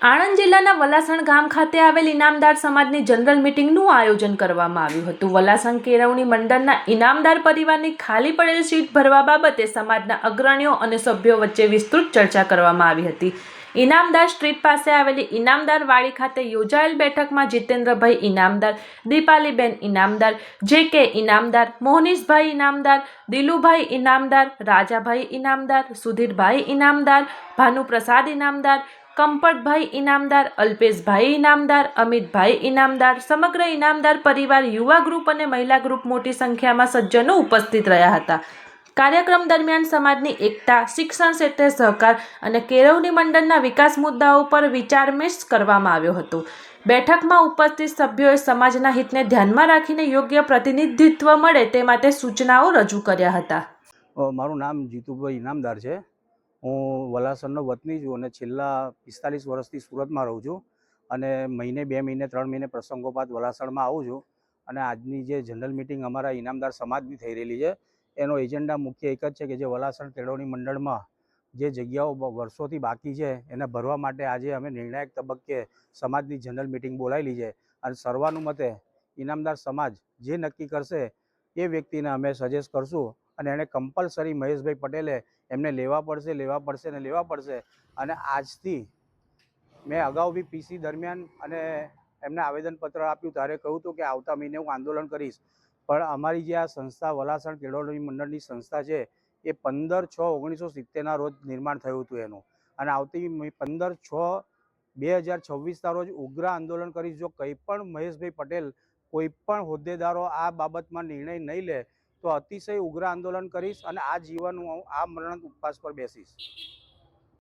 આણંદ જિલ્લાના વલાસણ ગામ ખાતે આવેલ ઇનામદાર સમાજની જનરલ મીટિંગનું આયોજન કરવામાં આવ્યું હતું। વલાસણ કેળવણી મંડળના ઇનામદાર પરિવારની ખાલી પડેલ સીટ ભરવા બાબતે સમાજના અગ્રણીઓ અને સભ્યો વચ્ચે વિસ્તૃત ચર્ચા કરવામાં આવી હતી। ઇનામદાર સ્ટ્રીટ પાસે આવેલી ઇનામદાર વાડી ખાતે યોજાયેલ બેઠકમાં જીતેન્દ્રભાઈ ઇનામદાર, દીપાલીબેન ઇનામદાર, જે.કે. ઇનામદાર, મોહનીશભાઈ ઇનામદાર, દિલુભાઈ ઇનામદાર, રાજાભાઈ ઇનામદાર, સુધીરભાઈ ઇનામદાર, ભાનુપ્રસાદ ઇનામદાર, કંપટભાઈ ઇનામદાર, અલ્પેશભાઈ ઇનામદાર, અમિતભાઈ ઇનામદાર, સમગ્ર ઇનામદાર પરિવાર, યુવા ગ્રુપ અને મહિલા ગ્રુપ મોટી સંખ્યામાં સજ્જનો ઉપસ્થિત રહ્યા હતા। કાર્યક્રમ દરમિયાન સમાજની એકતા, શિક્ષણ ક્ષેત્રે સહકાર અને કેળવણી મંડળના વિકાસ મુદ્દાઓ પર વિચાર-વિમર્શ કરવામાં આવ્યો હતો। બેઠકમાં ઉપસ્થિત સભ્યોએ સમાજના હિતને ધ્યાનમાં રાખીને યોગ્ય પ્રતિનિધિત્વ મળે તે માટે સૂચનાઓ રજૂ કર્યા હતા। મારું નામ જીતુભાઈ ઇનામદાર છે। હું વલાસણનો વતની છું અને છેલ્લા 45 વર્ષથી સુરતમાં રહું છું અને મહિને 2 મહિને 3 મહિને પ્રસંગોપાત વલાસણમાં આવું છું। અને આજની જે જનરલ મિટિંગ અમારા ઇનામદાર સમાજની થઈ રહેલી છે એનો એજન્ડા મુખ્ય એક જ છે કે જે વલાસણ કેળવણી મંડળમાં જે જગ્યાઓ વર્ષોથી બાકી છે એને ભરવા માટે આજે અમે નિર્ણાયક તબક્કે સમાજની જનરલ મિટિંગ બોલાવેલી છે અને સર્વાનુમતે ઇનામદાર સમાજ જે નક્કી કરશે એ વ્યક્તિને અમે સજેસ્ટ કરશું અને એને કમ્પલસરી મહેશભાઈ પટેલે એમને લેવા પડશે। અને આજથી મેં અગાઉ બી પીસી દરમિયાન અને એમને આવેદનપત્ર આપ્યું ત્યારે કહ્યું હતું કે આવતા મહિને હું આંદોલન કરીશ, પણ અમારી જે આ સંસ્થા વલાસણ કેળવણી મંડળની સંસ્થા છે એ 15/6/1970ના રોજ નિર્માણ થયું હતું એનું, અને આવતી 15/6/2026ના રોજ ઉગ્ર આંદોલન કરીશ। જો કંઈ પણ મહેશભાઈ પટેલ કોઈ પણ હોદ્દેદારો આ બાબતમાં નિર્ણય નહીં લે તો અતિશય ઉગ્ર આંદોલન કરીશ અને આ જીવન હું આ મરણ ઉપવાસ પર બેસીશ।